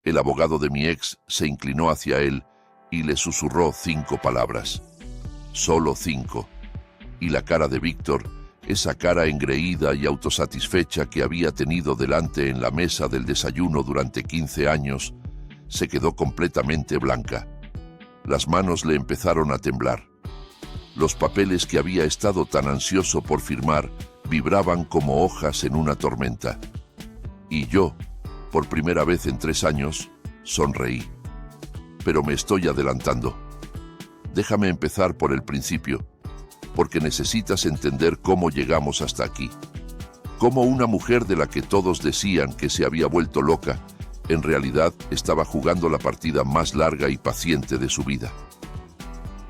El abogado de mi ex se inclinó hacia él y le susurró 5 palabras. Solo 5. Y la cara de Víctor, esa cara engreída y autosatisfecha que había tenido delante en la mesa del desayuno durante 15 años, se quedó completamente blanca. Las manos le empezaron a temblar. Los papeles que había estado tan ansioso por firmar vibraban como hojas en una tormenta. Y yo, por primera vez en 3 años, sonreí. Pero me estoy adelantando. Déjame empezar por el principio, porque necesitas entender cómo llegamos hasta aquí. Cómo una mujer de la que todos decían que se había vuelto loca, en realidad estaba jugando la partida más larga y paciente de su vida.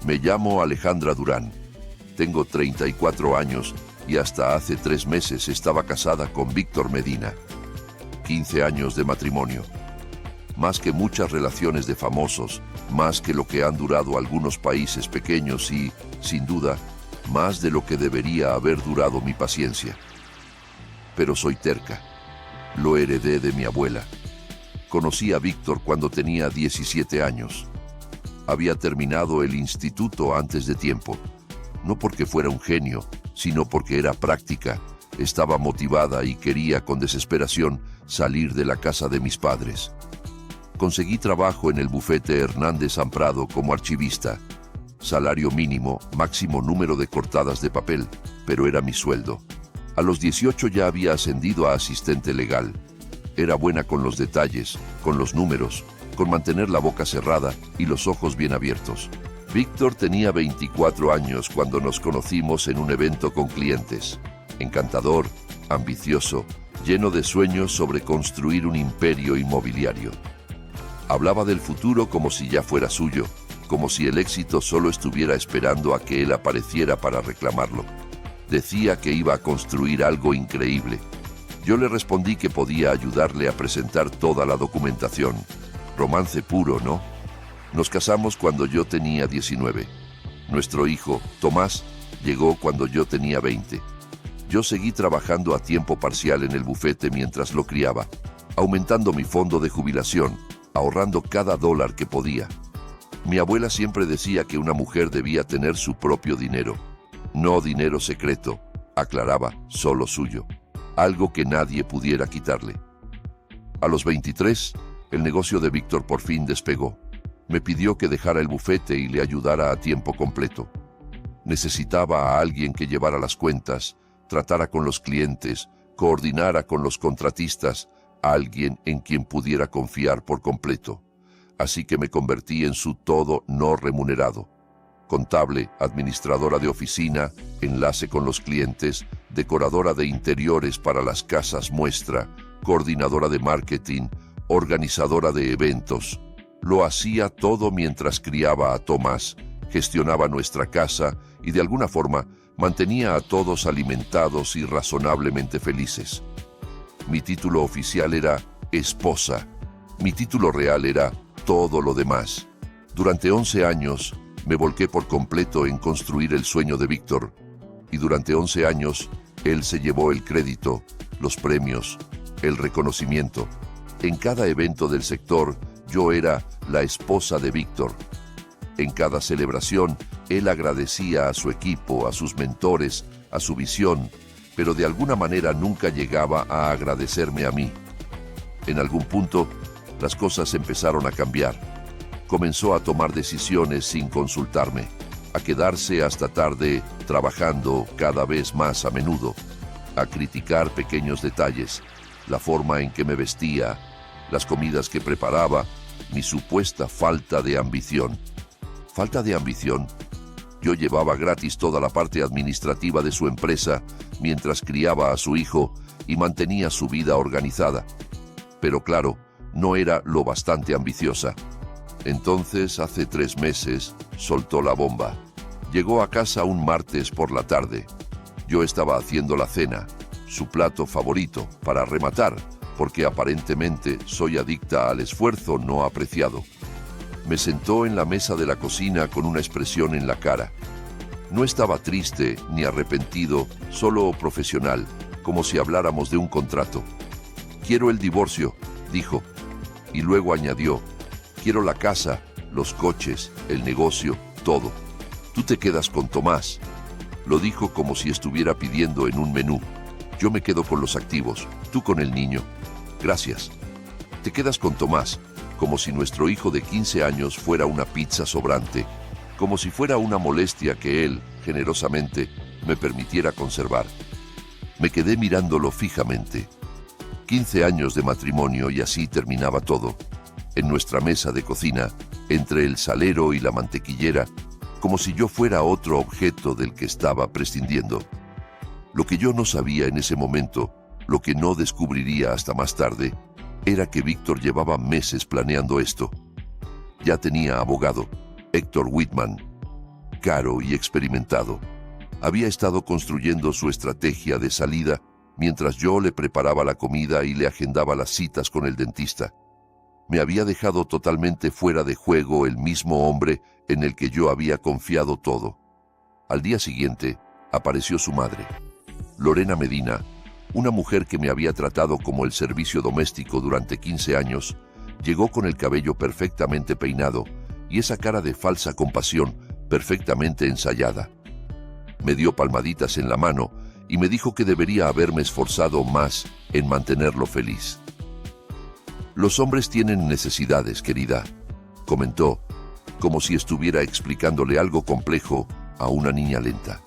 Me llamo Alejandra Durán. Tengo 34 años y hasta hace 3 meses estaba casada con Víctor Medina. 15 años de matrimonio. Más que muchas relaciones de famosos, más que lo que han durado algunos países pequeños y, sin duda, más de lo que debería haber durado mi paciencia. Pero soy terca. Lo heredé de mi abuela. Conocí a Víctor cuando tenía 17 años. Había terminado el instituto antes de tiempo. No porque fuera un genio, sino porque era práctica, estaba motivada y quería con desesperación salir de la casa de mis padres. Conseguí trabajo en el bufete Hernández Amprado como archivista. Salario mínimo, máximo número de cortadas de papel, pero era mi sueldo. A los 18 ya había ascendido a asistente legal. Era buena con los detalles, con los números, con mantener la boca cerrada y los ojos bien abiertos. Víctor tenía 24 años cuando nos conocimos en un evento con clientes. Encantador, ambicioso, lleno de sueños sobre construir un imperio inmobiliario. Hablaba del futuro como si ya fuera suyo, como si el éxito solo estuviera esperando a que él apareciera para reclamarlo. Decía que iba a construir algo increíble. Yo le respondí que podía ayudarle a presentar toda la documentación. Romance puro, ¿no? Nos casamos cuando yo tenía 19. Nuestro hijo, Tomás, llegó cuando yo tenía 20. Yo seguí trabajando a tiempo parcial en el bufete mientras lo criaba, aumentando mi fondo de jubilación, ahorrando cada dólar que podía. Mi abuela siempre decía que una mujer debía tener su propio dinero. No dinero secreto, aclaraba, solo suyo. Algo que nadie pudiera quitarle. A los 23, el negocio de Víctor por fin despegó. Me pidió que dejara el bufete y le ayudara a tiempo completo. Necesitaba a alguien que llevara las cuentas, tratara con los clientes, coordinara con los contratistas, a alguien en quien pudiera confiar por completo. Así que me convertí en su todo no remunerado. Contable, administradora de oficina, enlace con los clientes, decoradora de interiores para las casas muestra, coordinadora de marketing, organizadora de eventos. Lo hacía todo mientras criaba a Tomás, gestionaba nuestra casa y de alguna forma mantenía a todos alimentados y razonablemente felices. Mi título oficial era esposa. Mi título real era todo lo demás. Durante 11 años me volqué por completo en construir el sueño de Víctor, y durante 11 años él se llevó el crédito, los premios, el reconocimiento. En cada evento del sector, yo era la esposa de Víctor. En cada celebración, él agradecía a su equipo, a sus mentores, a su visión, pero de alguna manera nunca llegaba a agradecerme a mí. En algún punto, las cosas empezaron a cambiar. Comenzó a tomar decisiones sin consultarme, a quedarse hasta tarde trabajando cada vez más a menudo, a criticar pequeños detalles, la forma en que me vestía, las comidas que preparaba, mi supuesta falta de ambición. ¿Falta de ambición? Yo llevaba gratis toda la parte administrativa de su empresa mientras criaba a su hijo y mantenía su vida organizada. Pero claro, no era lo bastante ambiciosa. Entonces, hace 3 meses, soltó la bomba. Llegó a casa un martes por la tarde. Yo estaba haciendo la cena, su plato favorito, para rematar, porque aparentemente soy adicta al esfuerzo no apreciado. Me sentó en la mesa de la cocina con una expresión en la cara. No estaba triste ni arrepentido, solo profesional, como si habláramos de un contrato. «Quiero el divorcio», dijo, Y luego añadió, quiero la casa, los coches, el negocio, todo. Tú te quedas con Tomás. Lo dijo como si estuviera pidiendo en un menú. Yo me quedo con los activos, tú con el niño. Gracias. Te quedas con Tomás, como si nuestro hijo de 15 años fuera una pizza sobrante, como si fuera una molestia que él, generosamente, me permitiera conservar. Me quedé mirándolo fijamente. 15 años de matrimonio y así terminaba todo. En nuestra mesa de cocina, entre el salero y la mantequillera, como si yo fuera otro objeto del que estaba prescindiendo. Lo que yo no sabía en ese momento, lo que no descubriría hasta más tarde, era que Víctor llevaba meses planeando esto. Ya tenía abogado, Héctor Whitman, caro y experimentado. Había estado construyendo su estrategia de salida mientras yo le preparaba la comida y le agendaba las citas con el dentista. Me había dejado totalmente fuera de juego el mismo hombre en el que yo había confiado todo. Al día siguiente, apareció su madre, Lorena Medina, una mujer que me había tratado como el servicio doméstico durante 15 años, llegó con el cabello perfectamente peinado y esa cara de falsa compasión perfectamente ensayada. Me dio palmaditas en la mano y me dijo que debería haberme esforzado más en mantenerlo feliz. Los hombres tienen necesidades, querida, comentó, como si estuviera explicándole algo complejo a una niña lenta.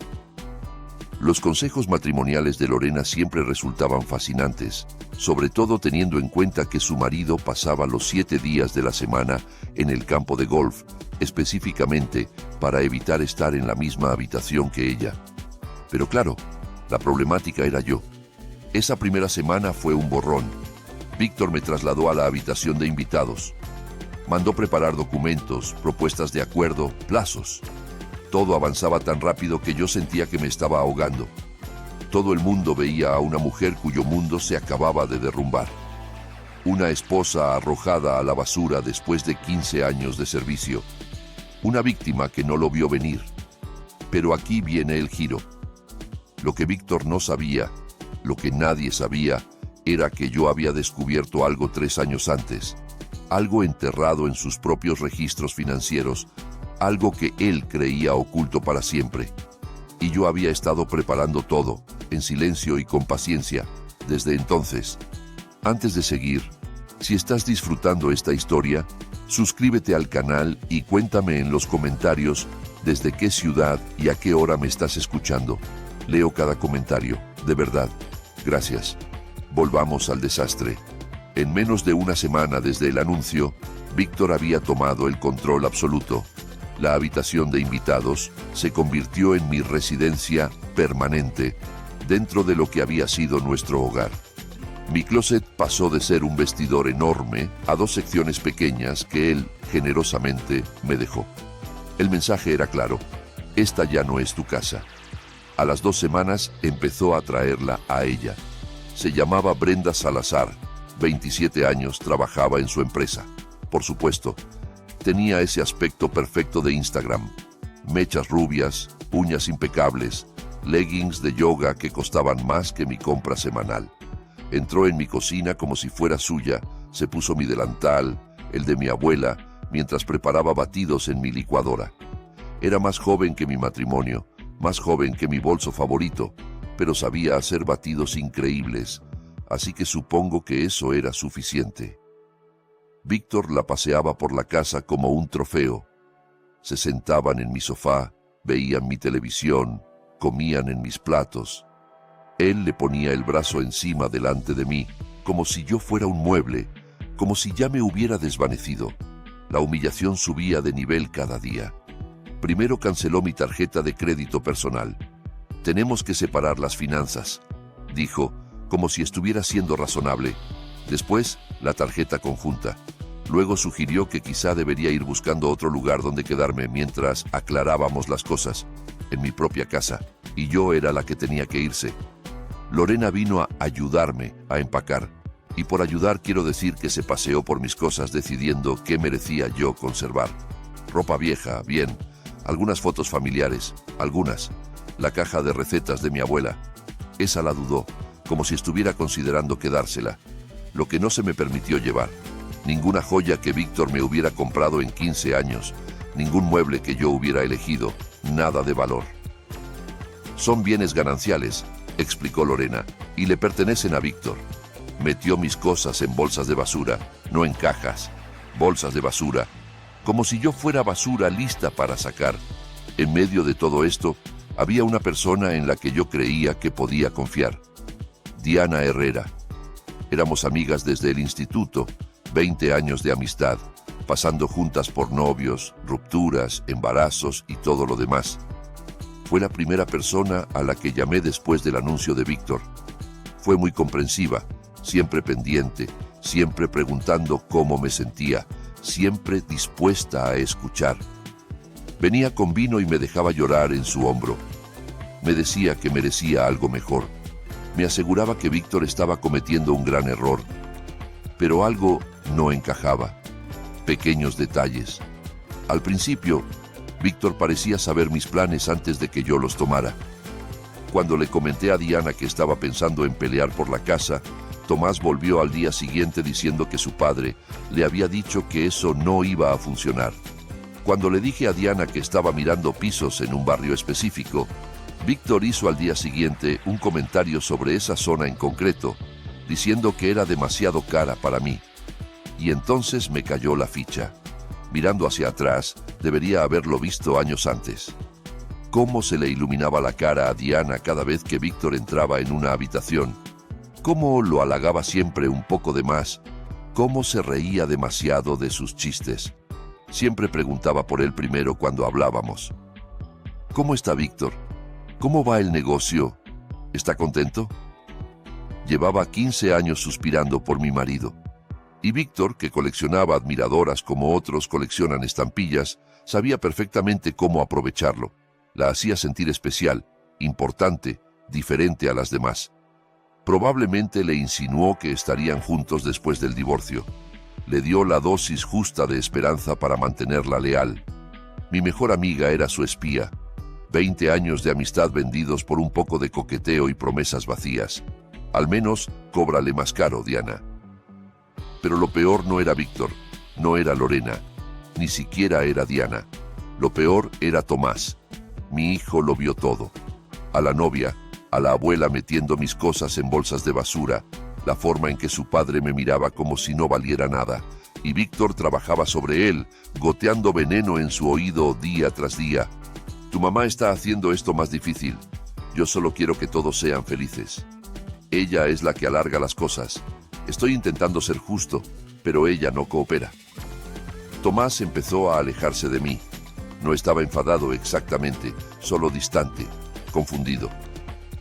Los consejos matrimoniales de Lorena siempre resultaban fascinantes, sobre todo teniendo en cuenta que su marido pasaba los 7 días de la semana en el campo de golf, específicamente para evitar estar en la misma habitación que ella. Pero claro, la problemática era yo. Esa primera semana fue un borrón. Víctor me trasladó a la habitación de invitados. Mandó preparar documentos, propuestas de acuerdo, plazos. Todo avanzaba tan rápido que yo sentía que me estaba ahogando. Todo el mundo veía a una mujer cuyo mundo se acababa de derrumbar. Una esposa arrojada a la basura después de 15 años de servicio. Una víctima que no lo vio venir. Pero aquí viene el giro. Lo que Víctor no sabía, lo que nadie sabía, era que yo había descubierto algo 3 años antes. Algo enterrado en sus propios registros financieros, algo que él creía oculto para siempre. Y yo había estado preparando todo, en silencio y con paciencia, desde entonces. Antes de seguir, si estás disfrutando esta historia, suscríbete al canal y cuéntame en los comentarios desde qué ciudad y a qué hora me estás escuchando. Leo cada comentario, de verdad. Gracias. Volvamos al desastre. En menos de una semana desde el anuncio, Víctor había tomado el control absoluto. La habitación de invitados se convirtió en mi residencia permanente dentro de lo que había sido nuestro hogar. Mi closet pasó de ser un vestidor enorme a 2 secciones pequeñas que él generosamente me dejó. El mensaje era claro: esta ya no es tu casa. A las 2 semanas empezó a traerla a ella. Se llamaba Brenda Salazar, 27 años, trabajaba en su empresa. Por supuesto, tenía ese aspecto perfecto de Instagram. Mechas rubias, uñas impecables, leggings de yoga que costaban más que mi compra semanal. Entró en mi cocina como si fuera suya, se puso mi delantal, el de mi abuela, mientras preparaba batidos en mi licuadora. Era más joven que mi matrimonio, más joven que mi bolso favorito, pero sabía hacer batidos increíbles, así que supongo que eso era suficiente. Víctor la paseaba por la casa como un trofeo. Se sentaban en mi sofá, veían mi televisión, comían en mis platos. Él le ponía el brazo encima delante de mí, como si yo fuera un mueble, como si ya me hubiera desvanecido. La humillación subía de nivel cada día. Primero canceló mi tarjeta de crédito personal. Tenemos que separar las finanzas, dijo, como si estuviera siendo razonable. Después, la tarjeta conjunta. Luego sugirió que quizá debería ir buscando otro lugar donde quedarme mientras aclarábamos las cosas, en mi propia casa, y yo era la que tenía que irse. Lorena vino a ayudarme a empacar, y por ayudar quiero decir que se paseó por mis cosas decidiendo qué merecía yo conservar. Ropa vieja, bien, algunas fotos familiares, algunas, la caja de recetas de mi abuela. Esa la dudó, como si estuviera considerando quedársela, lo que no se me permitió llevar. Ninguna joya que Víctor me hubiera comprado en 15 años, ningún mueble que yo hubiera elegido, nada de valor. Son bienes gananciales, explicó Lorena, y le pertenecen a Víctor. Metió mis cosas en bolsas de basura, no en cajas, bolsas de basura, como si yo fuera basura lista para sacar. En medio de todo esto, había una persona en la que yo creía que podía confiar. Diana Herrera. Éramos amigas desde el instituto, 20 años de amistad, pasando juntas por novios, rupturas, embarazos y todo lo demás. Fue la primera persona a la que llamé después del anuncio de Víctor. Fue muy comprensiva, siempre pendiente, siempre preguntando cómo me sentía, siempre dispuesta a escuchar. Venía con vino y me dejaba llorar en su hombro. Me decía que merecía algo mejor. Me aseguraba que Víctor estaba cometiendo un gran error. Pero algo no encajaba. Pequeños detalles. Al principio, Víctor parecía saber mis planes antes de que yo los tomara. Cuando le comenté a Diana que estaba pensando en pelear por la casa, Tomás volvió al día siguiente diciendo que su padre le había dicho que eso no iba a funcionar. Cuando le dije a Diana que estaba mirando pisos en un barrio específico, Víctor hizo al día siguiente un comentario sobre esa zona en concreto, diciendo que era demasiado cara para mí. Y entonces me cayó la ficha. Mirando hacia atrás, debería haberlo visto años antes. Cómo se le iluminaba la cara a Diana cada vez que Víctor entraba en una habitación. Cómo lo halagaba siempre un poco de más. Cómo se reía demasiado de sus chistes. Siempre preguntaba por él primero cuando hablábamos. ¿Cómo está Víctor? ¿Cómo va el negocio? ¿Está contento? Llevaba 15 años suspirando por mi marido. Y Víctor, que coleccionaba admiradoras como otros coleccionan estampillas, sabía perfectamente cómo aprovecharlo. La hacía sentir especial, importante, diferente a las demás. Probablemente le insinuó que estarían juntos después del divorcio. Le dio la dosis justa de esperanza para mantenerla leal. Mi mejor amiga era su espía. 20 años de amistad vendidos por un poco de coqueteo y promesas vacías. Al menos, cóbrale más caro, Diana. Pero lo peor no era Víctor, no era Lorena, ni siquiera era Diana. Lo peor era Tomás. Mi hijo lo vio todo. A la novia, a la abuela metiendo mis cosas en bolsas de basura, la forma en que su padre me miraba como si no valiera nada, y Víctor trabajaba sobre él, goteando veneno en su oído día tras día. Tu mamá está haciendo esto más difícil. Yo solo quiero que todos sean felices. Ella es la que alarga las cosas. Estoy intentando ser justo, pero ella no coopera. Tomás empezó a alejarse de mí. No estaba enfadado exactamente, solo distante, confundido.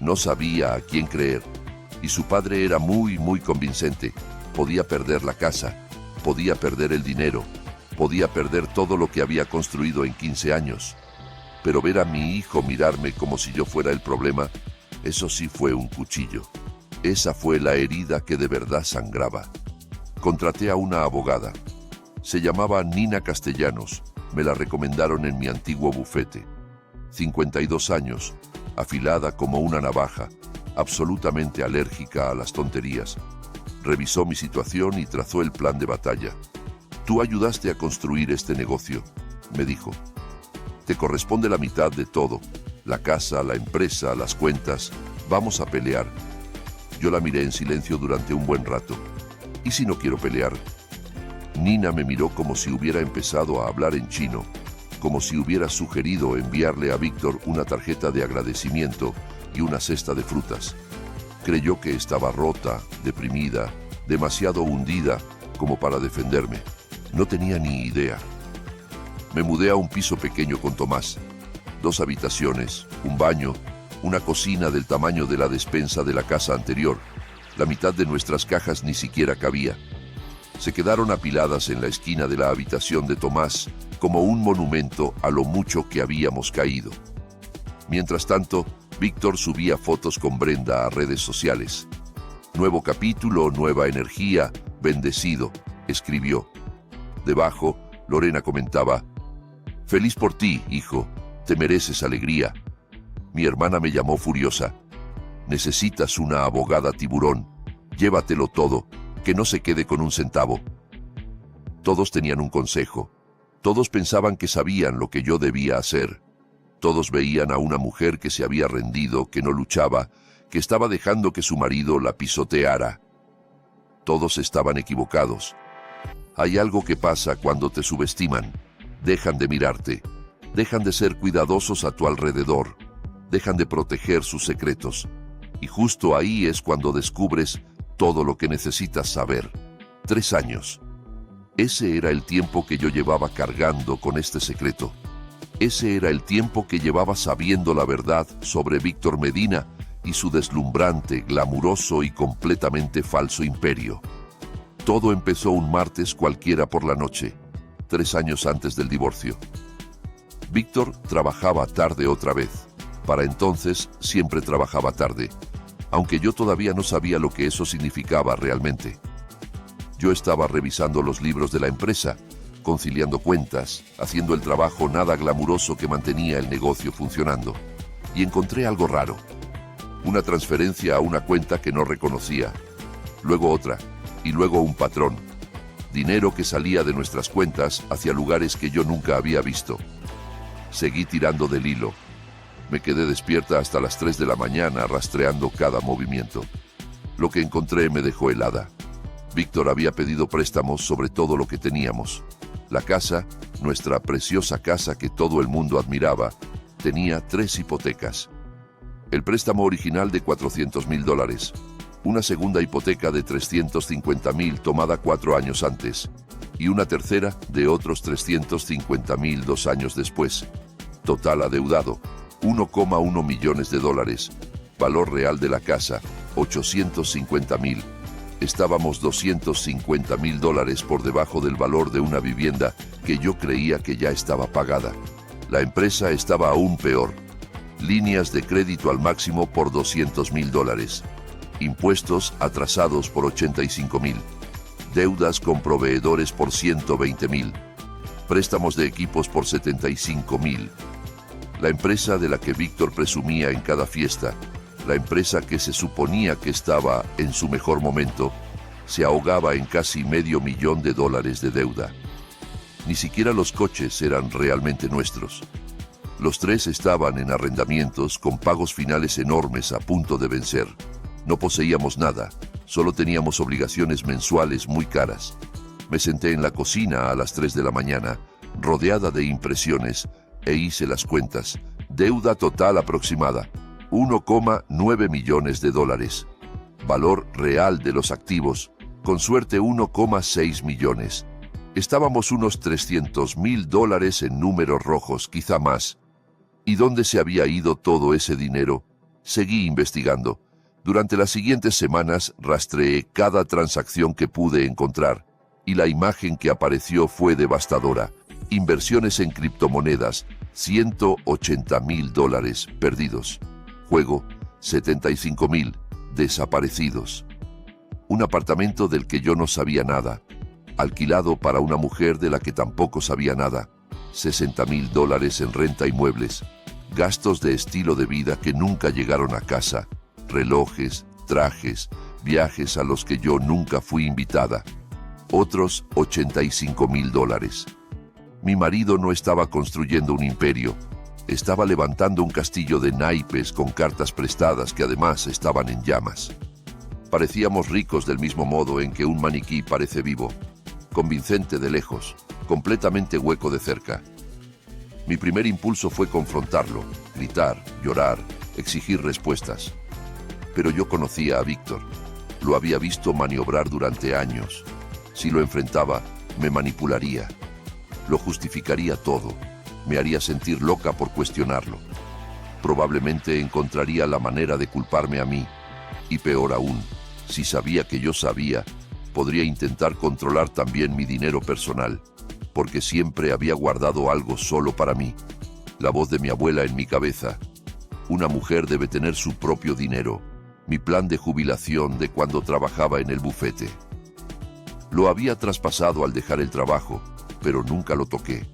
No sabía a quién creer. Y su padre era muy convincente. Podía perder la casa, podía perder el dinero, podía perder todo lo que había construido en 15 años. Pero ver a mi hijo mirarme como si yo fuera el problema, eso sí fue un cuchillo. Esa fue la herida que de verdad sangraba. Contraté a una abogada. Se llamaba Nina Castellanos. Me la recomendaron en mi antiguo bufete. 52 años, afilada como una navaja, absolutamente alérgica a las tonterías. Revisó mi situación y trazó el plan de batalla. Tú ayudaste a construir este negocio, me dijo. Te corresponde la mitad de todo. La casa, la empresa, las cuentas. Vamos a pelear. Yo la miré en silencio durante un buen rato. ¿Y si no quiero pelear? Nina me miró como si hubiera empezado a hablar en chino, como si hubiera sugerido enviarle a Víctor una tarjeta de agradecimiento y una cesta de frutas. Creyó que estaba rota, deprimida, demasiado hundida como para defenderme. No tenía ni idea. Me mudé a un piso pequeño con Tomás. 2 habitaciones, un baño, una cocina del tamaño de la despensa de la casa anterior. La mitad de nuestras cajas ni siquiera cabía. Se quedaron apiladas en la esquina de la habitación de Tomás como un monumento a lo mucho que habíamos caído. Mientras tanto, Víctor subía fotos con Brenda a redes sociales. Nuevo capítulo, nueva energía, bendecido, escribió. Debajo, Lorena comentaba: feliz por ti, hijo, te mereces alegría. Mi hermana me llamó furiosa. Necesitas una abogada tiburón. Llévatelo todo, que no se quede con un centavo. Todos tenían un consejo. Todos pensaban que sabían lo que yo debía hacer. Todos veían a una mujer que se había rendido, que no luchaba, que estaba dejando que su marido la pisoteara. Todos estaban equivocados. Hay algo que pasa cuando te subestiman. Dejan de mirarte. Dejan de ser cuidadosos a tu alrededor. Dejan de proteger sus secretos. Y justo ahí es cuando descubres todo lo que necesitas saber. 3 años. Ese era el tiempo que yo llevaba cargando con este secreto. Ese era el tiempo que llevaba sabiendo la verdad sobre Víctor Medina y su deslumbrante, glamuroso y completamente falso imperio. Todo empezó un martes cualquiera por la noche, 3 años antes del divorcio. Víctor trabajaba tarde otra vez. Para entonces siempre trabajaba tarde, aunque yo todavía no sabía lo que eso significaba realmente. Yo estaba revisando los libros de la empresa, conciliando cuentas, haciendo el trabajo nada glamuroso que mantenía el negocio funcionando. Y encontré algo raro. Una transferencia a una cuenta que no reconocía. Luego otra, y luego un patrón. Dinero que salía de nuestras cuentas hacia lugares que yo nunca había visto. Seguí tirando del hilo. Me quedé despierta hasta las 3 de la mañana rastreando cada movimiento. Lo que encontré me dejó helada. Víctor había pedido préstamos sobre todo lo que teníamos. La casa, nuestra preciosa casa que todo el mundo admiraba, tenía 3 hipotecas. El préstamo original de $400,000, una segunda hipoteca de $350,000 tomada 4 años antes, y una tercera de otros $350,000 2 años después. Total adeudado, $1,1 millones. Valor real de la casa, $850,000. Estábamos $250,000 por debajo del valor de una vivienda que yo creía que ya estaba pagada. La empresa estaba aún peor. Líneas de crédito al máximo por $200,000. Impuestos atrasados por $85,000. Deudas con proveedores por $120,000. Préstamos de equipos por $75,000. La empresa de la que Víctor presumía en cada fiesta, la empresa que se suponía que estaba en su mejor momento, se ahogaba en casi $500,000 de deuda. Ni siquiera los coches eran realmente nuestros. Los 3 estaban en arrendamientos con pagos finales enormes a punto de vencer. No poseíamos nada, solo teníamos obligaciones mensuales muy caras. Me senté en la cocina a las 3 de la mañana, rodeada de impresiones, e hice las cuentas. Deuda total aproximada, $1,9 millones. Valor real de los activos, con suerte $1,6 millones. Estábamos unos $300,000 en números rojos, quizá más. ¿Y dónde se había ido todo ese dinero? Seguí investigando. Durante las siguientes semanas rastreé cada transacción que pude encontrar, y la imagen que apareció fue devastadora. Inversiones en criptomonedas, $180,000 perdidos. Juego, $75,000 desaparecidos. Un apartamento del que yo no sabía nada, alquilado para una mujer de la que tampoco sabía nada, $60,000 en renta y muebles, gastos de estilo de vida que nunca llegaron a casa, relojes, trajes, viajes a los que yo nunca fui invitada, otros $85,000. Mi marido no estaba construyendo un imperio, estaba levantando un castillo de naipes con cartas prestadas que además estaban en llamas. Parecíamos ricos del mismo modo en que un maniquí parece vivo, convincente de lejos, completamente hueco de cerca. Mi primer impulso fue confrontarlo, gritar, llorar, exigir respuestas. Pero yo conocía a Víctor, lo había visto maniobrar durante años. Si lo enfrentaba, me manipularía, lo justificaría todo, me haría sentir loca por cuestionarlo. Probablemente encontraría la manera de culparme a mí, y peor aún, si sabía que yo sabía, podría intentar controlar también mi dinero personal, porque siempre había guardado algo solo para mí. La voz de mi abuela en mi cabeza. Una mujer debe tener su propio dinero. Mi plan de jubilación de cuando trabajaba en el bufete. Lo había traspasado al dejar el trabajo, pero nunca lo toqué.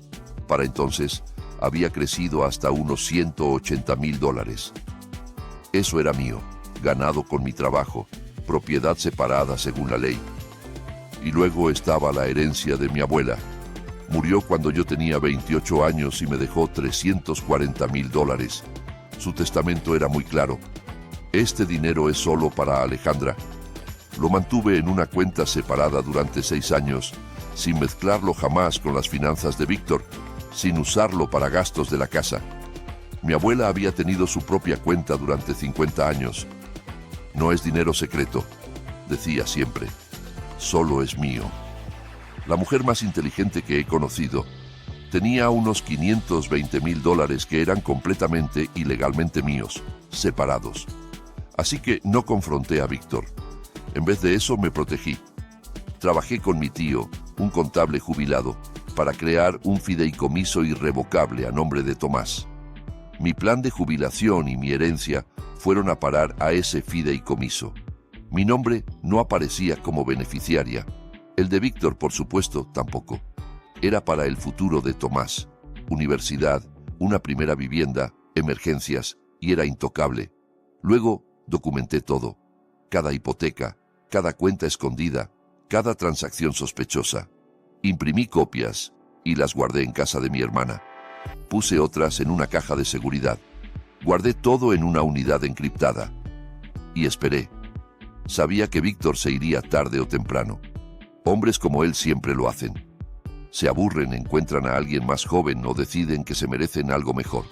Para entonces, había crecido hasta unos $180,000. Eso era mío, ganado con mi trabajo, propiedad separada según la ley. Y luego estaba la herencia de mi abuela. Murió cuando yo tenía 28 años y me dejó $340,000. Su testamento era muy claro. Este dinero es solo para Alejandra. Lo mantuve en una cuenta separada durante 6 años, sin mezclarlo jamás con las finanzas de Víctor, sin usarlo para gastos de la casa. Mi abuela había tenido su propia cuenta durante 50 años. No es dinero secreto, decía siempre. Solo es mío. La mujer más inteligente que he conocido tenía unos $520,000 que eran completamente y legalmente míos, separados. Así que no confronté a Víctor. En vez de eso me protegí. Trabajé con mi tío, un contable jubilado, para crear un fideicomiso irrevocable a nombre de Tomás. Mi plan de jubilación y mi herencia fueron a parar a ese fideicomiso. Mi nombre no aparecía como beneficiaria. El de Víctor, por supuesto, tampoco. Era para el futuro de Tomás. Universidad, una primera vivienda, emergencias, y era intocable. Luego documenté todo. Cada hipoteca, cada cuenta escondida, cada transacción sospechosa. Imprimí copias y las guardé en casa de mi hermana. Puse otras en una caja de seguridad. Guardé todo en una unidad encriptada. Y esperé. Sabía que Víctor se iría tarde o temprano. Hombres como él siempre lo hacen. Se aburren, encuentran a alguien más joven o deciden que se merecen algo mejor.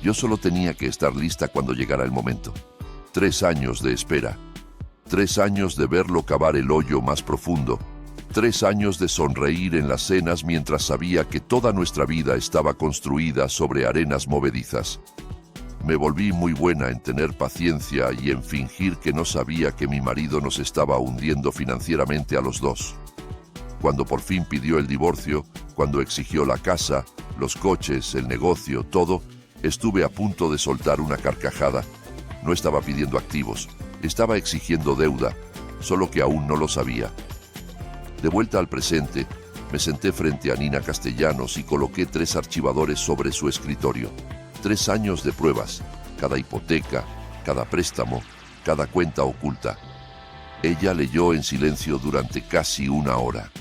Yo solo tenía que estar lista cuando llegara el momento. 3 años de espera. 3 años de verlo cavar el hoyo más profundo. 3 años de sonreír en las cenas mientras sabía que toda nuestra vida estaba construida sobre arenas movedizas. Me volví muy buena en tener paciencia y en fingir que no sabía que mi marido nos estaba hundiendo financieramente a los dos. Cuando por fin pidió el divorcio, cuando exigió la casa, los coches, el negocio, todo, estuve a punto de soltar una carcajada. No estaba pidiendo activos, estaba exigiendo deuda, solo que aún no lo sabía. De vuelta al presente, me senté frente a Nina Castellanos y coloqué 3 archivadores sobre su escritorio. 3 años de pruebas, cada hipoteca, cada préstamo, cada cuenta oculta. Ella leyó en silencio durante casi 1 hora.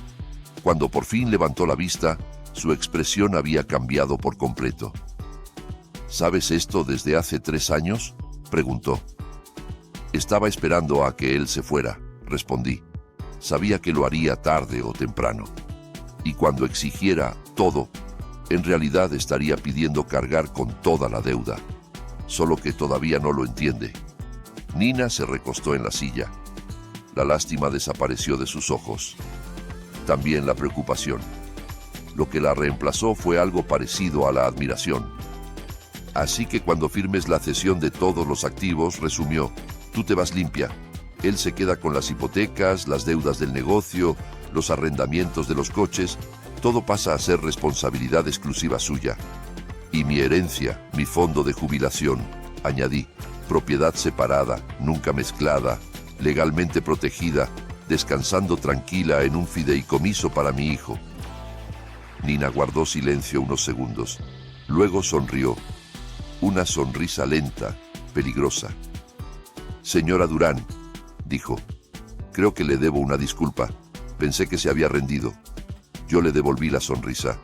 Cuando por fin levantó la vista, su expresión había cambiado por completo. ¿Sabes esto desde hace 3 años? Preguntó. Estaba esperando a que él se fuera, respondí. Sabía que lo haría tarde o temprano. Y cuando exigiera todo, en realidad estaría pidiendo cargar con toda la deuda. Solo que todavía no lo entiende. Nina se recostó en la silla. La lástima desapareció de sus ojos. También la preocupación. Lo que la reemplazó fue algo parecido a la admiración. Así que cuando firmes la cesión de todos los activos, resumió, tú te vas limpia. Él se queda con las hipotecas, las deudas del negocio, los arrendamientos de los coches. Todo pasa a ser responsabilidad exclusiva suya. Y mi herencia, mi fondo de jubilación, añadí, propiedad separada, nunca mezclada, legalmente protegida, descansando tranquila en un fideicomiso para mi hijo. Nina guardó silencio unos segundos. Luego sonrió. Una sonrisa lenta, peligrosa. Señora Durán, dijo, creo que le debo una disculpa. Pensé que se había rendido. Yo le devolví la sonrisa.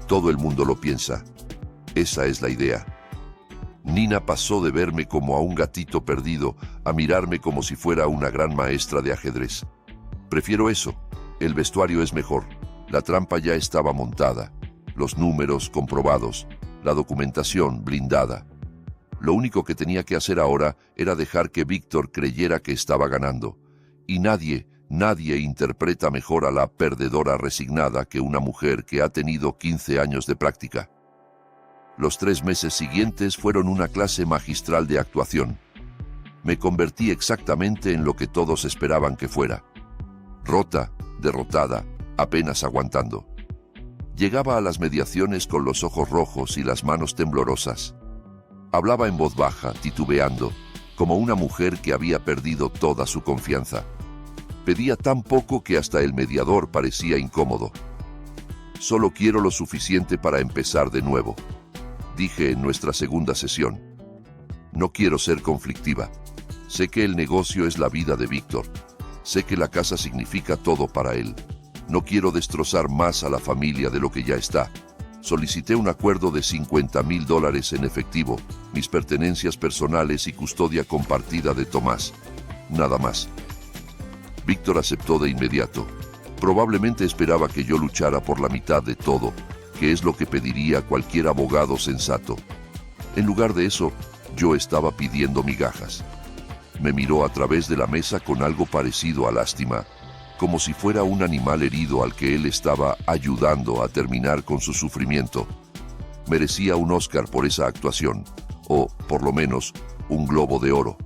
Todo el mundo lo piensa. Esa es la idea. Nina pasó de verme como a un gatito perdido a mirarme como si fuera una gran maestra de ajedrez. Prefiero eso. El vestuario es mejor. La trampa ya estaba montada. Los números comprobados. La documentación blindada. Lo único que tenía que hacer ahora era dejar que Víctor creyera que estaba ganando. Y nadie interpreta mejor a la perdedora resignada que una mujer que ha tenido 15 años de práctica. Los 3 meses siguientes fueron una clase magistral de actuación. Me convertí exactamente en lo que todos esperaban que fuera. Rota, derrotada, apenas aguantando. Llegaba a las mediaciones con los ojos rojos y las manos temblorosas. Hablaba en voz baja, titubeando, como una mujer que había perdido toda su confianza. Pedía tan poco que hasta el mediador parecía incómodo. Solo quiero lo suficiente para empezar de nuevo, dije en nuestra segunda sesión. No quiero ser conflictiva. Sé que el negocio es la vida de Víctor. Sé que la casa significa todo para él. No quiero destrozar más a la familia de lo que ya está. Solicité un acuerdo de $50,000 en efectivo, mis pertenencias personales y custodia compartida de Tomás. Nada más. Víctor aceptó de inmediato. Probablemente esperaba que yo luchara por la mitad de todo, que es lo que pediría cualquier abogado sensato. En lugar de eso, yo estaba pidiendo migajas. Me miró a través de la mesa con algo parecido a lástima, como si fuera un animal herido al que él estaba ayudando a terminar con su sufrimiento. Merecía un Oscar por esa actuación, o, por lo menos, un Globo de Oro.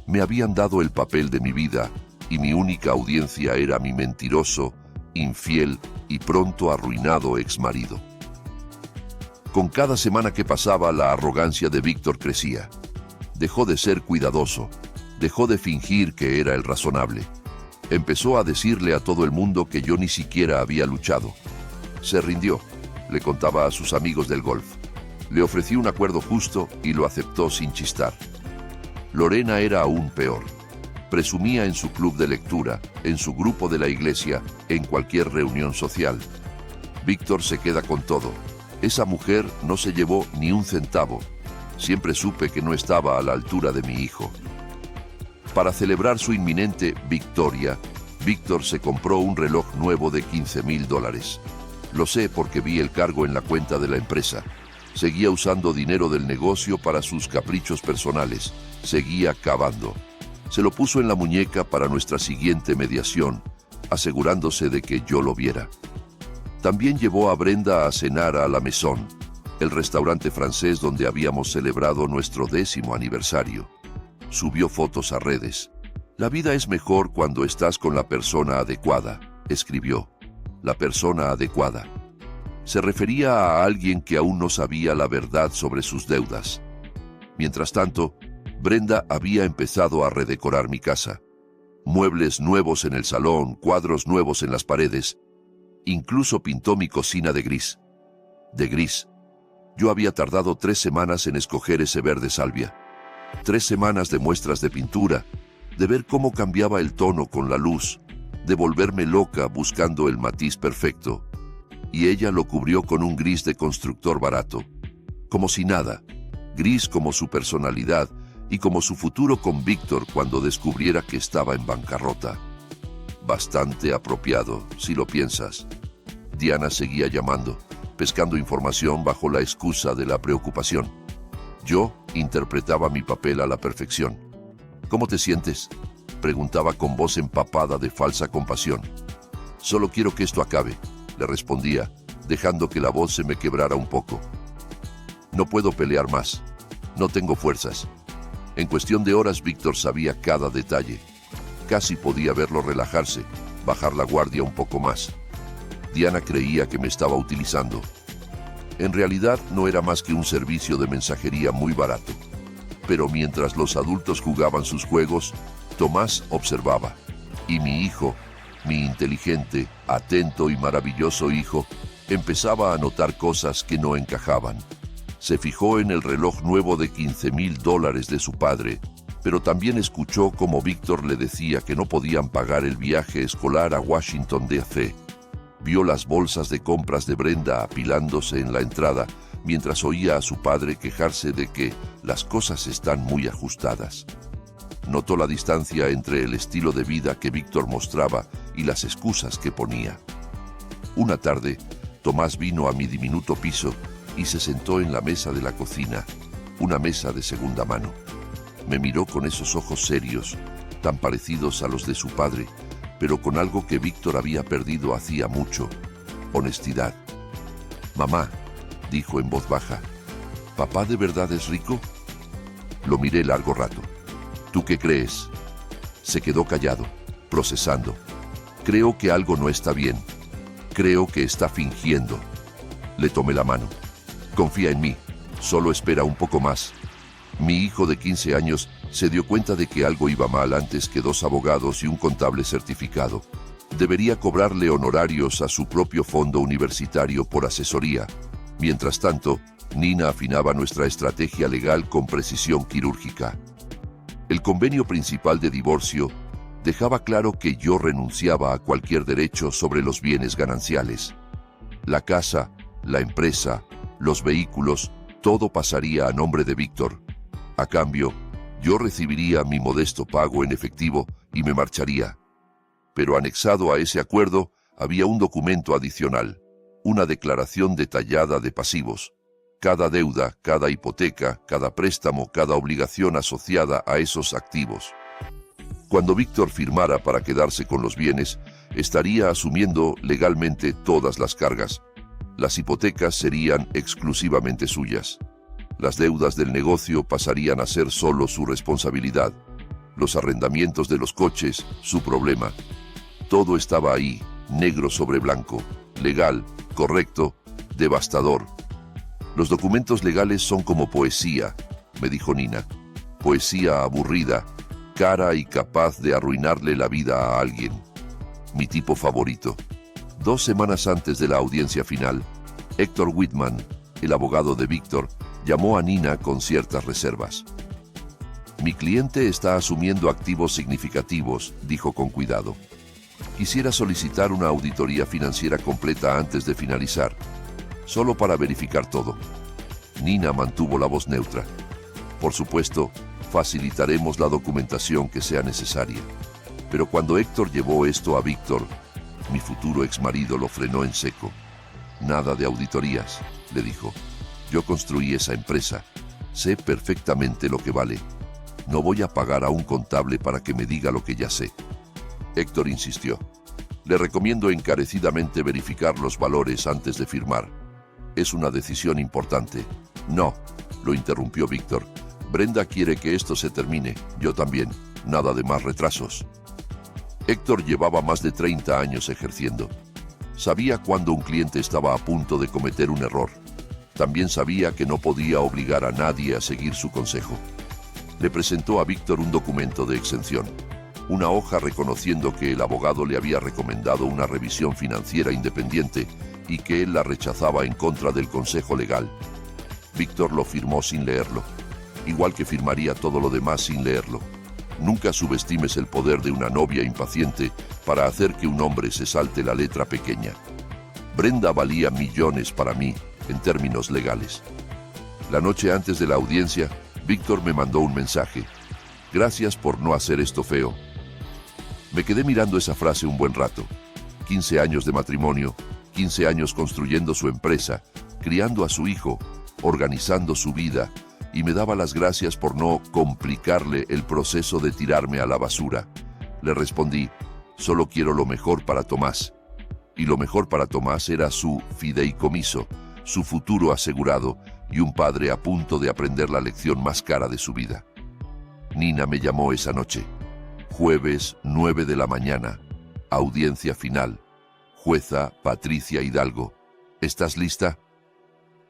Me habían dado el papel de mi vida, y mi única audiencia era mi mentiroso, infiel y pronto arruinado exmarido. Con cada semana que pasaba, la arrogancia de Víctor crecía. Dejó de ser cuidadoso, dejó de fingir que era el razonable. Empezó a decirle a todo el mundo que yo ni siquiera había luchado. Se rindió, le contaba a sus amigos del golf. Le ofrecí un acuerdo justo y lo aceptó sin chistar. Lorena era aún peor. Presumía en su club de lectura, en su grupo de la iglesia, en cualquier reunión social. Víctor se queda con todo. Esa mujer no se llevó ni un centavo. Siempre supe que no estaba a la altura de mi hijo. Para celebrar su inminente victoria, Víctor se compró un reloj nuevo de $15,000. Lo sé porque vi el cargo en la cuenta de la empresa. Seguía usando dinero del negocio para sus caprichos personales. Seguía cavando. Se lo puso en la muñeca para nuestra siguiente mediación, asegurándose de que yo lo viera. También llevó a Brenda a cenar a La Maison, el restaurante francés donde habíamos celebrado nuestro 10º aniversario. Subió fotos a redes. La vida es mejor cuando estás con la persona adecuada, escribió. La persona adecuada. Se refería a alguien que aún no sabía la verdad sobre sus deudas. Mientras tanto, Brenda había empezado a redecorar mi casa. Muebles nuevos en el salón, cuadros nuevos en las paredes. Incluso pintó mi cocina de gris. De gris. Yo había tardado 3 semanas en escoger ese verde salvia. 3 semanas de muestras de pintura, de ver cómo cambiaba el tono con la luz, de volverme loca buscando el matiz perfecto. Y ella lo cubrió con un gris de constructor barato. Como si nada. Gris como su personalidad y como su futuro con Víctor cuando descubriera que estaba en bancarrota. Bastante apropiado, si lo piensas. Diana seguía llamando, pescando información bajo la excusa de la preocupación. Yo interpretaba mi papel a la perfección. ¿Cómo te sientes?, preguntaba con voz empapada de falsa compasión. Solo quiero que esto acabe, le respondía, dejando que la voz se me quebrara un poco. No puedo pelear más. No tengo fuerzas. En cuestión de horas, Víctor sabía cada detalle. Casi podía verlo relajarse, bajar la guardia un poco más. Diana creía que me estaba utilizando. En realidad no era más que un servicio de mensajería muy barato. Pero mientras los adultos jugaban sus juegos, Tomás observaba. Y mi hijo, mi inteligente, atento y maravilloso hijo, empezaba a notar cosas que no encajaban. Se fijó en el reloj nuevo de $15,000 de su padre, pero también escuchó cómo Víctor le decía que no podían pagar el viaje escolar a Washington, D.C. Vio las bolsas de compras de Brenda apilándose en la entrada, mientras oía a su padre quejarse de que las cosas están muy ajustadas. Notó la distancia entre el estilo de vida que Víctor mostraba y las excusas que ponía. Una tarde, Tomás vino a mi diminuto piso y se sentó en la mesa de la cocina, una mesa de segunda mano. Me miró con esos ojos serios, tan parecidos a los de su padre, pero con algo que Víctor había perdido hacía mucho: honestidad. «Mamá», dijo en voz baja, «¿papá de verdad es rico?». Lo miré largo rato. «¿Tú qué crees?». Se quedó callado, procesando. «Creo que algo no está bien. Creo que está fingiendo». Le tomé la mano. «Confía en mí. Solo espera un poco más». Mi hijo de 15 años se dio cuenta de que algo iba mal antes que 2 abogados y un contable certificado. Debería cobrarle honorarios a su propio fondo universitario por asesoría. Mientras tanto, Nina afinaba nuestra estrategia legal con precisión quirúrgica. El convenio principal de divorcio Dejaba claro que yo renunciaba a cualquier derecho sobre los bienes gananciales. La casa, la empresa, los vehículos, todo pasaría a nombre de Víctor. A cambio, yo recibiría mi modesto pago en efectivo y me marcharía. Pero anexado a ese acuerdo había un documento adicional, una declaración detallada de pasivos. Cada deuda, cada hipoteca, cada préstamo, cada obligación asociada a esos activos. Cuando Víctor firmara para quedarse con los bienes, estaría asumiendo legalmente todas las cargas. Las hipotecas serían exclusivamente suyas. Las deudas del negocio pasarían a ser solo su responsabilidad. Los arrendamientos de los coches, su problema. Todo estaba ahí, negro sobre blanco, legal, correcto, devastador. Los documentos legales son como poesía, me dijo Nina. Poesía aburrida, cara y capaz de arruinarle la vida a alguien. Mi tipo favorito. 2 semanas antes de la audiencia final, Héctor Whitman, el abogado de Víctor, llamó a Nina con ciertas reservas. Mi cliente está asumiendo activos significativos, dijo con cuidado. Quisiera solicitar una auditoría financiera completa antes de finalizar, solo para verificar todo. Nina mantuvo la voz neutra. Por supuesto, facilitaremos la documentación que sea necesaria. Pero cuando Héctor llevó esto a Víctor, mi futuro exmarido lo frenó en seco. Nada de auditorías, le dijo. Yo construí esa empresa. Sé perfectamente lo que vale. No voy a pagar a un contable para que me diga lo que ya sé. Héctor insistió. Le recomiendo encarecidamente verificar los valores antes de firmar. Es una decisión importante. No, lo interrumpió Víctor. Brenda quiere que esto se termine. Yo también. Nada de más retrasos. Héctor llevaba más de 30 años ejerciendo. Sabía cuando un cliente estaba a punto de cometer un error. También sabía que no podía obligar a nadie a seguir su consejo. Le presentó a Víctor un documento de exención, una hoja reconociendo que el abogado le había recomendado una revisión financiera independiente y que él la rechazaba en contra del consejo legal. Víctor lo firmó sin leerlo, igual que firmaría todo lo demás sin leerlo. Nunca subestimes el poder de una novia impaciente para hacer que un hombre se salte la letra pequeña. Brenda valía millones para mí, en términos legales. La noche antes de la audiencia, Víctor me mandó un mensaje. Gracias por no hacer esto feo. Me quedé mirando esa frase un buen rato. 15 años de matrimonio, 15 años construyendo su empresa, criando a su hijo, organizando su vida, y me daba las gracias por no complicarle el proceso de tirarme a la basura. Le respondí, solo quiero lo mejor para Tomás. Y lo mejor para Tomás era su fideicomiso, su futuro asegurado y un padre a punto de aprender la lección más cara de su vida. Nina me llamó esa noche. Jueves, 9 de la mañana. Audiencia final. Jueza Patricia Hidalgo. ¿Estás lista?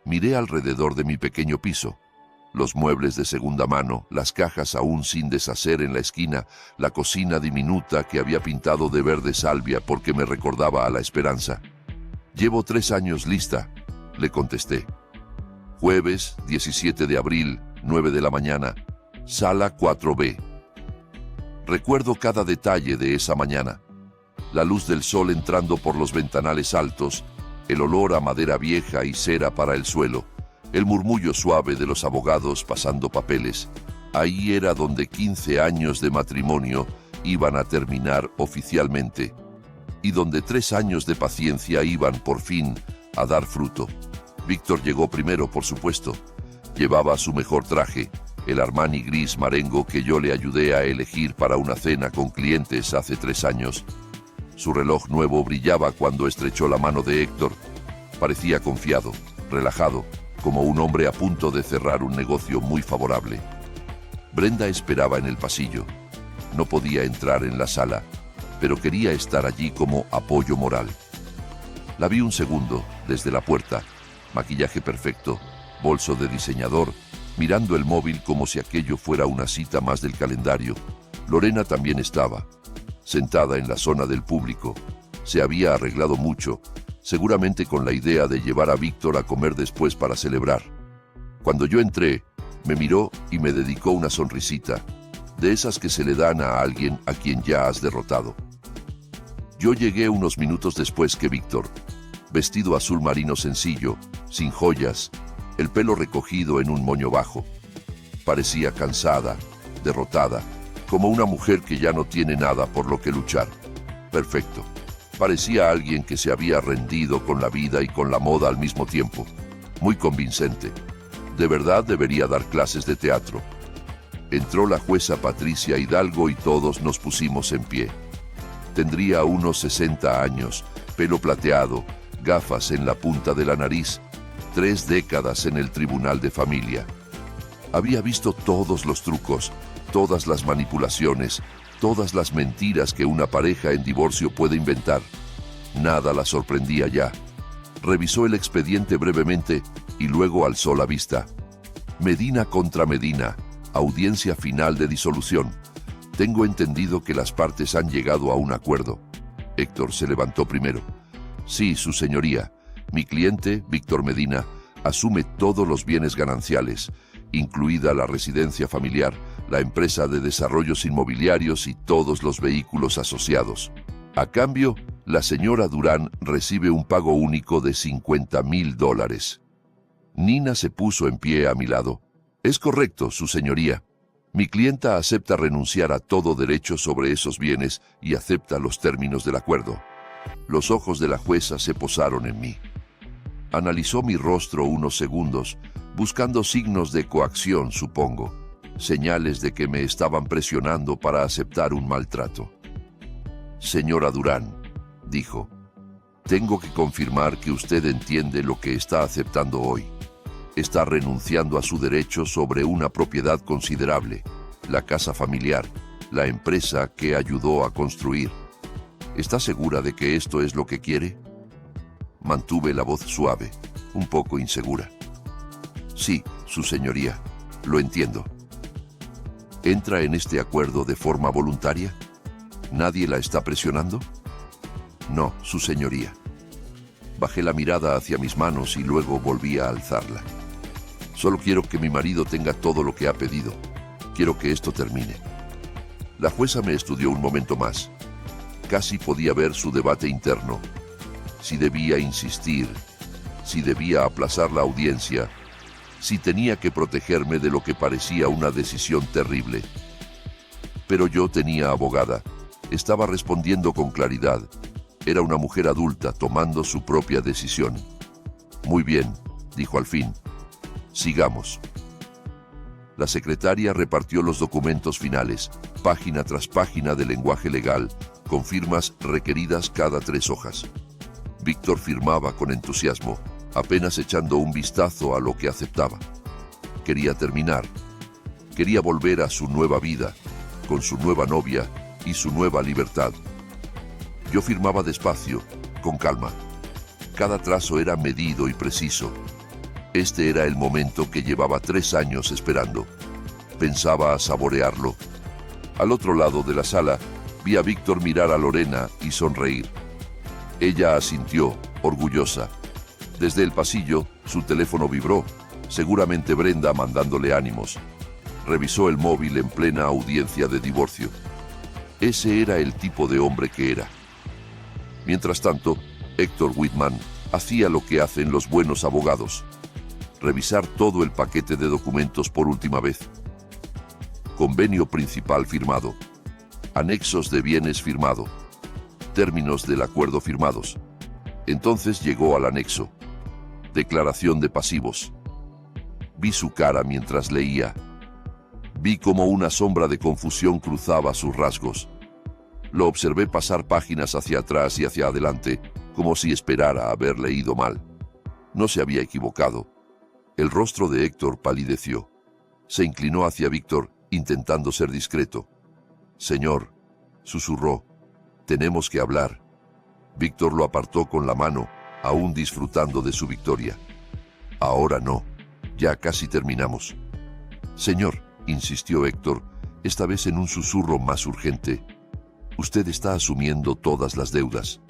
Miré alrededor de mi pequeño piso. Los muebles de segunda mano, las cajas aún sin deshacer en la esquina, la cocina diminuta que había pintado de verde salvia porque me recordaba a la esperanza. Llevo 3 años lista, le contesté. Jueves, 17 de abril, 9 de la mañana, sala 4B. Recuerdo cada detalle de esa mañana. La luz del sol entrando por los ventanales altos, el olor a madera vieja y cera para el suelo, el murmullo suave de los abogados pasando papeles. Ahí era donde 15 años de matrimonio iban a terminar oficialmente, y donde 3 años de paciencia iban por fin a dar fruto. Víctor llegó primero, por supuesto. Llevaba su mejor traje, el Armani gris marengo que yo le ayudé a elegir para una cena con clientes hace 3 años. Su reloj nuevo brillaba cuando estrechó la mano de Héctor. Parecía confiado, relajado, como un hombre a punto de cerrar un negocio muy favorable. Brenda esperaba en el pasillo. No podía entrar en la sala, pero quería estar allí como apoyo moral. La vi un segundo, desde la puerta, maquillaje perfecto, bolso de diseñador, mirando el móvil como si aquello fuera una cita más del calendario. Lorena también estaba, sentada en la zona del público. Se había arreglado mucho, seguramente con la idea de llevar a Víctor a comer después para celebrar. Cuando yo entré, me miró y me dedicó una sonrisita. de esas que se le dan a alguien a quien ya has derrotado. Yo llegué unos minutos después que Víctor, vestido azul marino sencillo, sin joyas, el pelo recogido en un moño bajo. Parecía cansada, derrotada, como una mujer que ya no tiene nada por lo que luchar. Perfecto. Parecía alguien que se había rendido con la vida y con la moda al mismo tiempo. Muy convincente. De verdad debería dar clases de teatro. Entró la jueza Patricia Hidalgo y todos nos pusimos en pie. Tendría unos 60 años, pelo plateado, gafas en la punta de la nariz, 3 décadas en el tribunal de familia. Había visto todos los trucos, todas las manipulaciones, todas las mentiras que una pareja en divorcio puede inventar. Nada la sorprendía ya. Revisó el expediente brevemente y luego alzó la vista. Medina contra Medina, audiencia final de disolución. Tengo entendido que las partes han llegado a un acuerdo. Héctor se levantó primero. Sí, su señoría. Mi cliente, Víctor Medina, asume todos los bienes gananciales, incluida la residencia familiar, la empresa de desarrollos inmobiliarios y todos los vehículos asociados. A cambio, la señora Durán recibe un pago único de $50,000. Nina se puso en pie a mi lado. Es correcto, su señoría. Mi clienta acepta renunciar a todo derecho sobre esos bienes y acepta los términos del acuerdo. Los ojos de la jueza se posaron en mí. Analizó mi rostro unos segundos, buscando signos de coacción, supongo, señales de que me estaban presionando para aceptar un maltrato. Señora Durán, dijo, tengo que confirmar que usted entiende lo que está aceptando hoy. Está renunciando a su derecho sobre una propiedad considerable, la casa familiar, la empresa que ayudó a construir. ¿Está segura de que esto es lo que quiere? Mantuve la voz suave, un poco insegura. Sí, su señoría, lo entiendo. ¿Entra en este acuerdo de forma voluntaria? ¿Nadie la está presionando? No, su señoría. Bajé la mirada hacia mis manos y luego volví a alzarla. Solo quiero que mi marido tenga todo lo que ha pedido. Quiero que esto termine. La jueza me estudió un momento más. Casi podía ver su debate interno. Si debía insistir, si debía aplazar la audiencia, si tenía que protegerme de lo que parecía una decisión terrible. Pero yo tenía abogada. Estaba respondiendo con claridad. Era una mujer adulta tomando su propia decisión. Muy bien, dijo al fin. Sigamos. La secretaria repartió los documentos finales, página tras página de lenguaje legal, con firmas requeridas cada 3 hojas. Víctor firmaba con entusiasmo, apenas echando un vistazo a lo que aceptaba. Quería terminar. Quería volver a su nueva vida, con su nueva novia y su nueva libertad. Yo firmaba despacio, con calma. Cada trazo era medido y preciso. Este era el momento que llevaba 3 años esperando. Pensaba saborearlo. Al otro lado de la sala, vi a Víctor mirar a Lorena y sonreír. Ella asintió, orgullosa. Desde el pasillo, su teléfono vibró, seguramente Brenda mandándole ánimos. Revisó el móvil en plena audiencia de divorcio. Ese era el tipo de hombre que era. Mientras tanto, Héctor Whitman hacía lo que hacen los buenos abogados. Revisar todo el paquete de documentos por última vez. Convenio principal firmado. Anexos de bienes firmado. Términos del acuerdo firmados. Entonces llegó al anexo. Declaración de pasivos. Vi su cara mientras leía. Vi cómo una sombra de confusión cruzaba sus rasgos. Lo observé pasar páginas hacia atrás y hacia adelante, como si esperara haber leído mal. No se había equivocado. El rostro de Héctor palideció. Se inclinó hacia Víctor, intentando ser discreto. «Señor», susurró, «tenemos que hablar». Víctor lo apartó con la mano, aún disfrutando de su victoria. «Ahora no, ya casi terminamos». «Señor», insistió Héctor, esta vez en un susurro más urgente, «usted está asumiendo todas las deudas».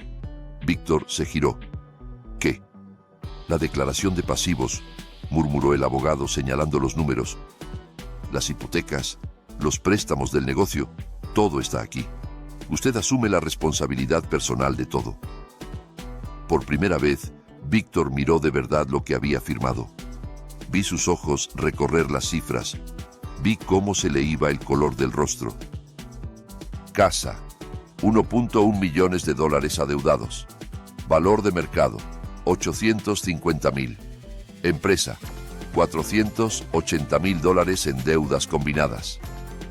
Víctor se giró. «¿Qué?» «La declaración de pasivos», murmuró el abogado señalando los números. «Las hipotecas, los préstamos del negocio, todo está aquí. Usted asume la responsabilidad personal de todo. Por primera vez, Víctor miró de verdad lo que había firmado. Vi sus ojos recorrer las cifras. Vi cómo se le iba el color del rostro. Casa, 1.1 millones de dólares adeudados. Valor de mercado, 850.000. Empresa, 480.000 dólares en deudas combinadas.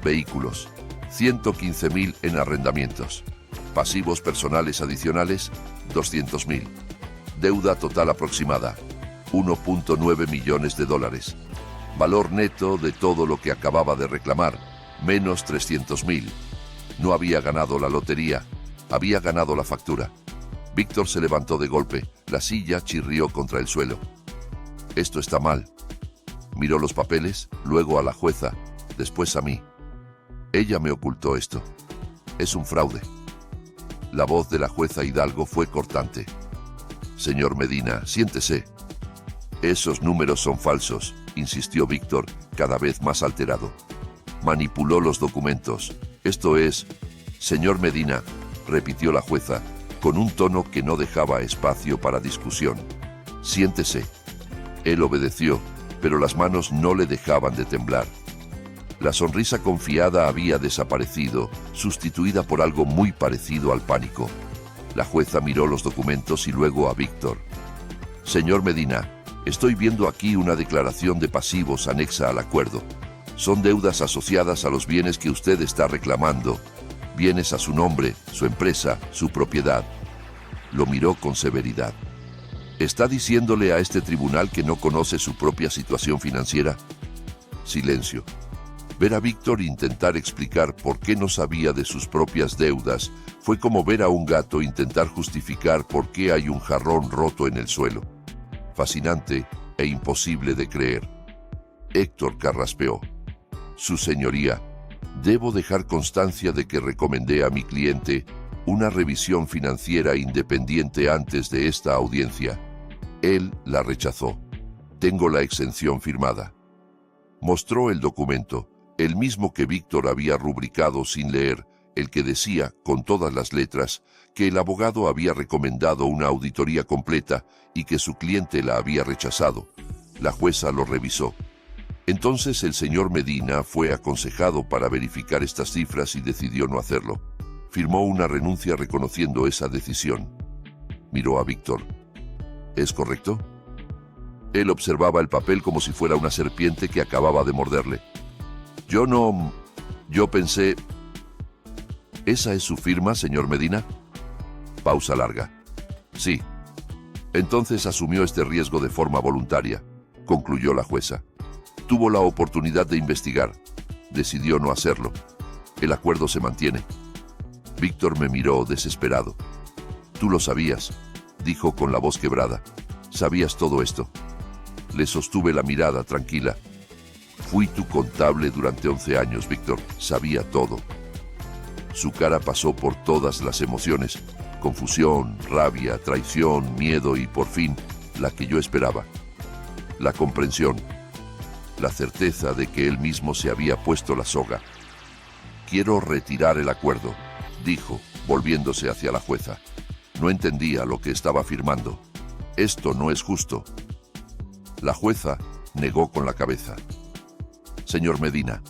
Vehículos, 115.000 en arrendamientos. Pasivos personales adicionales, 200.000. Deuda total aproximada, 1.9 millones de dólares. Valor neto de todo lo que acababa de reclamar, menos 300.000. No había ganado la lotería, había ganado la factura. Víctor se levantó de golpe, la silla chirrió contra el suelo. Esto está mal. Miró los papeles, luego a la jueza, después a mí. Ella me ocultó esto. Es un fraude. La voz de la jueza Hidalgo fue cortante. Señor Medina, siéntese. Esos números son falsos, insistió Víctor, cada vez más alterado. Manipuló los documentos. Esto es... Señor Medina, repitió la jueza, con un tono que no dejaba espacio para discusión. Siéntese. Él obedeció, pero las manos no le dejaban de temblar. La sonrisa confiada había desaparecido, sustituida por algo muy parecido al pánico. La jueza miró los documentos y luego a Víctor. Señor Medina, estoy viendo aquí una declaración de pasivos anexa al acuerdo. Son deudas asociadas a los bienes que usted está reclamando. Bienes a su nombre, su empresa, su propiedad. Lo miró con severidad. ¿Está diciéndole a este tribunal que no conoce su propia situación financiera? Silencio. Ver a Víctor intentar explicar por qué no sabía de sus propias deudas fue como ver a un gato intentar justificar por qué hay un jarrón roto en el suelo. Fascinante e imposible de creer. Héctor carraspeó. Su señoría, debo dejar constancia de que recomendé a mi cliente una revisión financiera independiente antes de esta audiencia. Él la rechazó. Tengo la exención firmada. Mostró el documento, el mismo que Víctor había rubricado sin leer, el que decía, con todas las letras, que el abogado había recomendado una auditoría completa y que su cliente la había rechazado. La jueza lo revisó. Entonces el señor Medina fue aconsejado para verificar estas cifras y decidió no hacerlo. Firmó una renuncia reconociendo esa decisión. Miró a Víctor. ¿Es correcto? Él observaba el papel como si fuera una serpiente que acababa de morderle. Yo pensé... ¿Esa es su firma, señor Medina? Pausa larga. Sí. Entonces asumió este riesgo de forma voluntaria, concluyó la jueza. Tuvo la oportunidad de investigar. Decidió no hacerlo. El acuerdo se mantiene. Víctor me miró desesperado. Tú lo sabías, dijo con la voz quebrada. Sabías todo esto. Le sostuve la mirada tranquila. Fui tu contable durante 11 años, Víctor. Sabía todo. Su cara pasó por todas las emociones. Confusión, rabia, traición, miedo y, por fin, la que yo esperaba. La comprensión. La certeza de que él mismo se había puesto la soga. Quiero retirar el acuerdo, dijo, volviéndose hacia la jueza. No entendía lo que estaba firmando. Esto no es justo. La jueza negó con la cabeza. Señor Medina,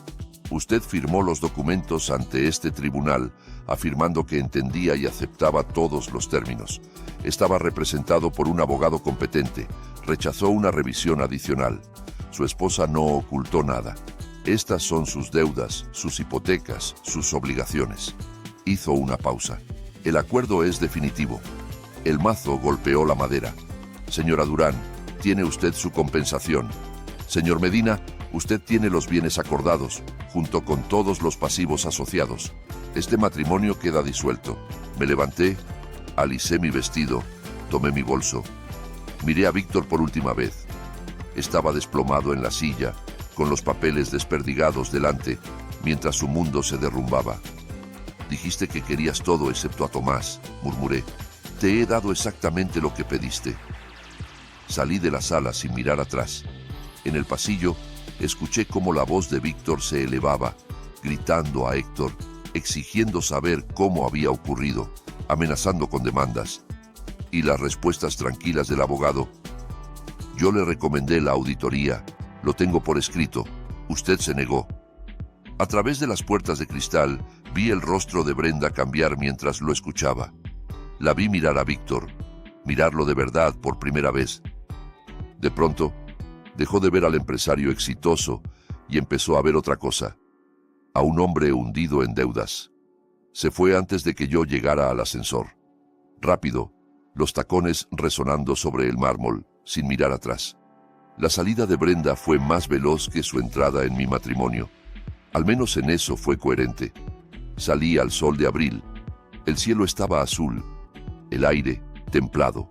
usted firmó los documentos ante este tribunal afirmando que entendía y aceptaba todos los términos. Estaba representado por un abogado competente. Rechazó una revisión adicional. Su esposa no ocultó nada. Estas son sus deudas, sus hipotecas, sus obligaciones. Hizo una pausa. El acuerdo es definitivo. El mazo golpeó la madera. Señora Durán, tiene usted su compensación. Señor Medina, usted tiene los bienes acordados, junto con todos los pasivos asociados. Este matrimonio queda disuelto. Me levanté, alisé mi vestido, tomé mi bolso. Miré a Víctor por última vez. Estaba desplomado en la silla, con los papeles desperdigados delante, mientras su mundo se derrumbaba. Dijiste que querías todo excepto a Tomás, murmuré. Te he dado exactamente lo que pediste. Salí de la sala sin mirar atrás. En el pasillo, escuché cómo la voz de Víctor se elevaba, gritando a Héctor, exigiendo saber cómo había ocurrido, amenazando con demandas. Y las respuestas tranquilas del abogado: yo le recomendé la auditoría, lo tengo por escrito, usted se negó. A través de las puertas de cristal, vi el rostro de Brenda cambiar mientras lo escuchaba. La vi mirar a Víctor, mirarlo de verdad por primera vez. De pronto, dejó de ver al empresario exitoso y empezó a ver otra cosa, a un hombre hundido en deudas. Se fue antes de que yo llegara al ascensor. Rápido, los tacones resonando sobre el mármol, sin mirar atrás. La salida de Brenda fue más veloz que su entrada en mi matrimonio. Al menos en eso fue coherente. Salí al sol de abril. El cielo estaba azul, el aire templado.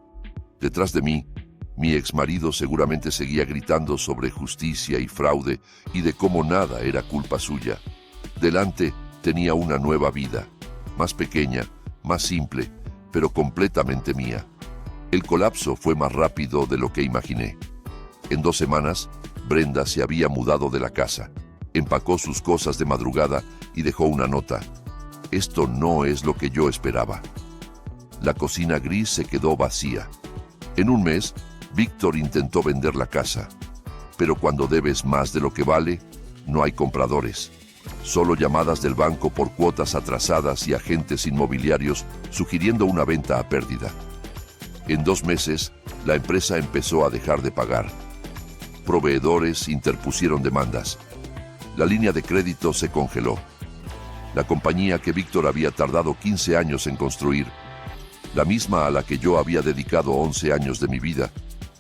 Detrás de mí, mi exmarido seguramente seguía gritando sobre justicia y fraude y de cómo nada era culpa suya. Delante tenía una nueva vida, más pequeña, más simple, pero completamente mía. El colapso fue más rápido de lo que imaginé. En 2 semanas, Brenda se había mudado de la casa, empacó sus cosas de madrugada y dejó una nota: esto no es lo que yo esperaba. La cocina gris se quedó vacía. En un mes, Víctor intentó vender la casa, pero cuando debes más de lo que vale, no hay compradores. Solo llamadas del banco por cuotas atrasadas y agentes inmobiliarios sugiriendo una venta a pérdida. En 2 meses, la empresa empezó a dejar de pagar. Proveedores interpusieron demandas. La línea de crédito se congeló. La compañía que Víctor había tardado 15 años en construir, la misma a la que yo había dedicado 11 años de mi vida,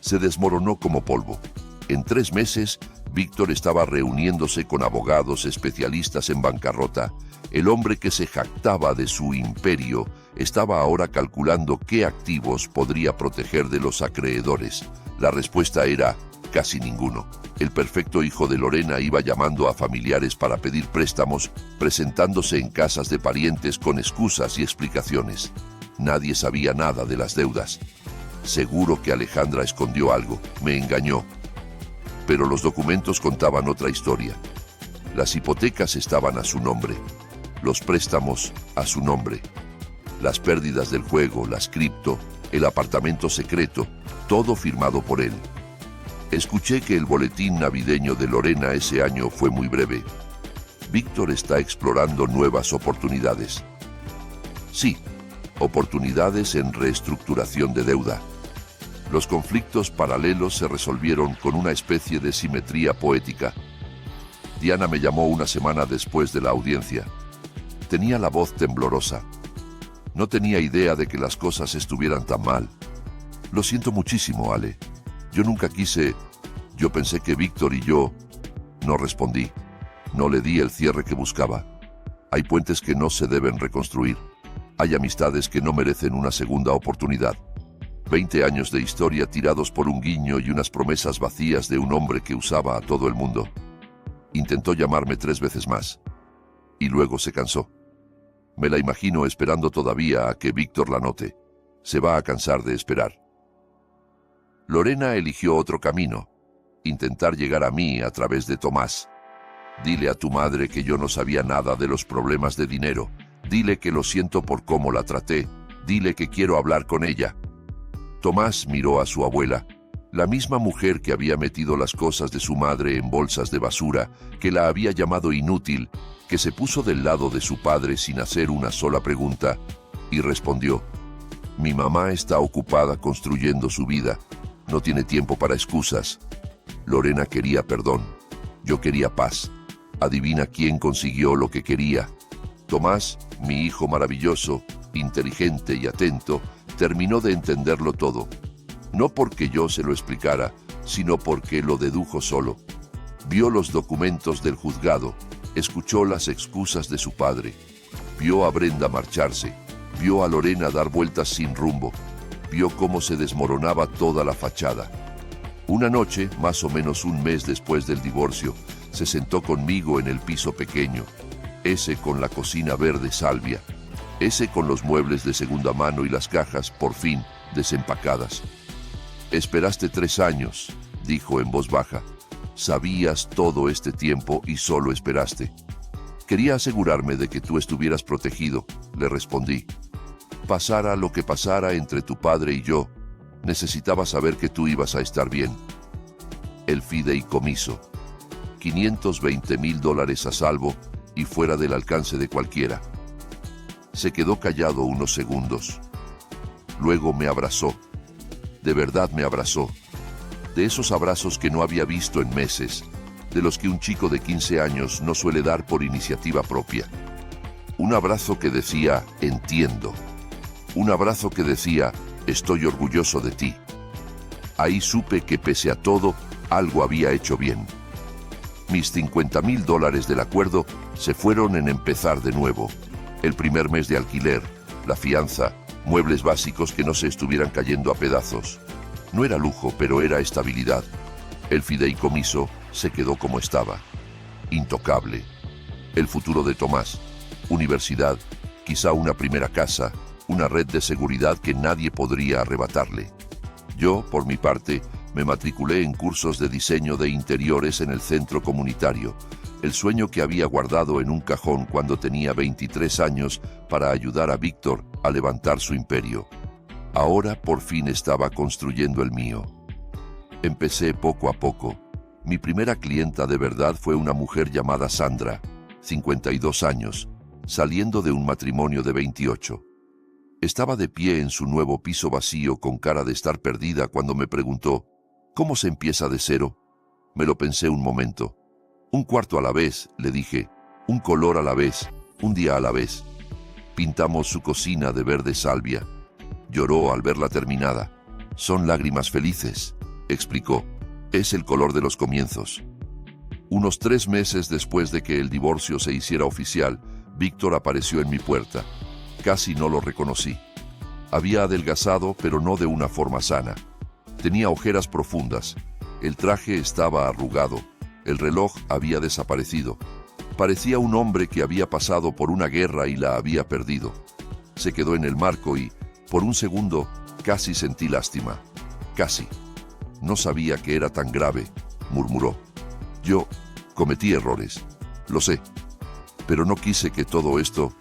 se desmoronó como polvo. En 3 meses, Víctor estaba reuniéndose con abogados especialistas en bancarrota. El hombre que se jactaba de su imperio estaba ahora calculando qué activos podría proteger de los acreedores. La respuesta era: casi ninguno. El perfecto hijo de Lorena iba llamando a familiares para pedir préstamos, presentándose en casas de parientes con excusas y explicaciones. Nadie sabía nada de las deudas. Seguro que Alejandra escondió algo, me engañó. Pero los documentos contaban otra historia. Las hipotecas estaban a su nombre, los préstamos a su nombre, las pérdidas del juego, las cripto, el apartamento secreto, todo firmado por él. Escuché que el boletín navideño de Lorena ese año fue muy breve. Víctor está explorando nuevas oportunidades. Sí, oportunidades en reestructuración de deuda. Los conflictos paralelos se resolvieron con una especie de simetría poética. Diana me llamó una semana después de la audiencia. Tenía la voz temblorosa. No tenía idea de que las cosas estuvieran tan mal. Lo siento muchísimo, Ale. Yo nunca quise... Yo pensé que Víctor y yo... No respondí. No le di el cierre que buscaba. Hay puentes que no se deben reconstruir. Hay amistades que no merecen una segunda oportunidad. 20 años de historia tirados por un guiño y unas promesas vacías de un hombre que usaba a todo el mundo. Intentó llamarme 3 veces más. Y luego se cansó. Me la imagino esperando todavía a que Víctor la note. Se va a cansar de esperar. Lorena eligió otro camino. Intentar llegar a mí a través de Tomás. Dile a tu madre que yo no sabía nada de los problemas de dinero. Dile que lo siento por cómo la traté. Dile que quiero hablar con ella. Tomás miró a su abuela, la misma mujer que había metido las cosas de su madre en bolsas de basura, que la había llamado inútil, que se puso del lado de su padre sin hacer una sola pregunta, y respondió: mi mamá está ocupada construyendo su vida, no tiene tiempo para excusas. Lorena quería perdón, yo quería paz. Adivina quién consiguió lo que quería. Tomás, mi hijo maravilloso, inteligente y atento, terminó de entenderlo todo. No porque yo se lo explicara, sino porque lo dedujo solo. Vio los documentos del juzgado, escuchó las excusas de su padre, vio a Brenda marcharse, vio a Lorena dar vueltas sin rumbo, vio cómo se desmoronaba toda la fachada. Una noche, más o menos un mes después del divorcio, se sentó conmigo en el piso pequeño, ese con la cocina verde salvia, ese con los muebles de segunda mano y las cajas, por fin, desempacadas. Esperaste 3 años, dijo en voz baja. Sabías todo este tiempo y solo esperaste. Quería asegurarme de que tú estuvieras protegido, le respondí. Pasara lo que pasara entre tu padre y yo, necesitaba saber que tú ibas a estar bien. El fideicomiso. $520,000 a salvo y fuera del alcance de cualquiera. Se quedó callado unos segundos. Luego me abrazó. De verdad me abrazó. De esos abrazos que no había visto en meses, de los que un chico de 15 años no suele dar por iniciativa propia. Un abrazo que decía, entiendo. Un abrazo que decía, estoy orgulloso de ti. Ahí supe que pese a todo, algo había hecho bien. Mis $50,000 del acuerdo se fueron en empezar de nuevo. El primer mes de alquiler, la fianza, muebles básicos que no se estuvieran cayendo a pedazos. No era lujo, pero era estabilidad. El fideicomiso se quedó como estaba. Intocable. El futuro de Tomás. Universidad, quizá una primera casa, una red de seguridad que nadie podría arrebatarle. Yo, por mi parte, me matriculé en cursos de diseño de interiores en el centro comunitario, el sueño que había guardado en un cajón cuando tenía 23 años para ayudar a Víctor a levantar su imperio. Ahora por fin estaba construyendo el mío. Empecé poco a poco. Mi primera clienta de verdad fue una mujer llamada Sandra, 52 años, saliendo de un matrimonio de 28. Estaba de pie en su nuevo piso vacío con cara de estar perdida cuando me preguntó, ¿cómo se empieza de cero? Me lo pensé un momento. Un cuarto a la vez, le dije, un color a la vez, un día a la vez. Pintamos su cocina de verde salvia. Lloró al verla terminada. Son lágrimas felices, explicó. Es el color de los comienzos. Unos 3 meses después de que el divorcio se hiciera oficial, Víctor apareció en mi puerta. Casi no lo reconocí. Había adelgazado, pero no de una forma sana. Tenía ojeras profundas. El traje estaba arrugado. El reloj había desaparecido. Parecía un hombre que había pasado por una guerra y la había perdido. Se quedó en el marco y, por un segundo, casi sentí lástima. Casi. No sabía que era tan grave, murmuró. Yo cometí errores. Lo sé. Pero no quise que todo esto...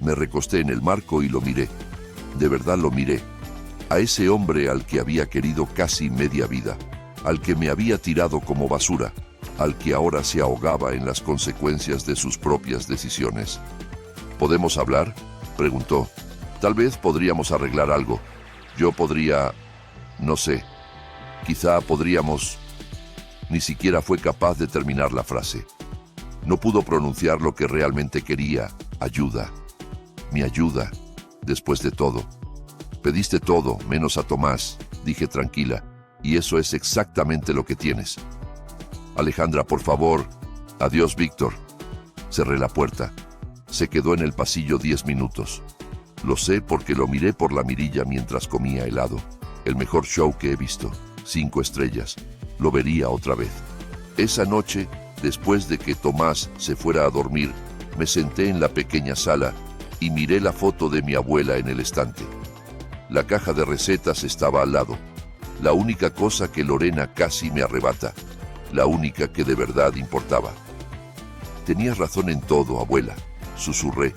Me recosté en el marco y lo miré. De verdad lo miré. A ese hombre al que había querido casi media vida. Al que me había tirado como basura. Al que ahora se ahogaba en las consecuencias de sus propias decisiones. ¿Podemos hablar?, preguntó. Tal vez podríamos arreglar algo. Yo podría... no sé. Quizá podríamos... Ni siquiera fue capaz de terminar la frase. No pudo pronunciar lo que realmente quería. Ayuda. Mi ayuda. Después de todo. Pediste todo, menos a Tomás, dije tranquila. Y eso es exactamente lo que tienes. Alejandra, por favor. Adiós, Víctor. Cerré la puerta. Se quedó en el pasillo 10 minutos. Lo sé porque lo miré por la mirilla mientras comía helado. El mejor show que he visto. 5 estrellas. Lo vería otra vez. Esa noche, después de que Tomás se fuera a dormir, me senté en la pequeña sala y miré la foto de mi abuela en el estante. La caja de recetas estaba al lado. La única cosa que Lorena casi me arrebata. La única que de verdad importaba. Tenías razón en todo, abuela, susurré.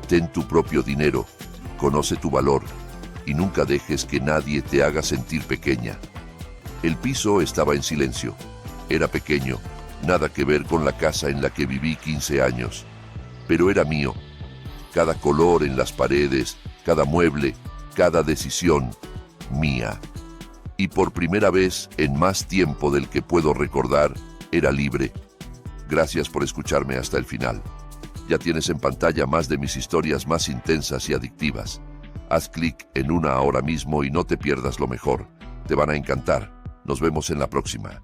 Ten tu propio dinero, conoce tu valor y nunca dejes que nadie te haga sentir pequeña. El piso estaba en silencio. Era pequeño, nada que ver con la casa en la que viví 15 años. Pero era mío. Cada color en las paredes, cada mueble, cada decisión, mía. Y por primera vez, en más tiempo del que puedo recordar, era libre. Gracias por escucharme hasta el final. Ya tienes en pantalla más de mis historias más intensas y adictivas. Haz clic en una ahora mismo y no te pierdas lo mejor. Te van a encantar. Nos vemos en la próxima.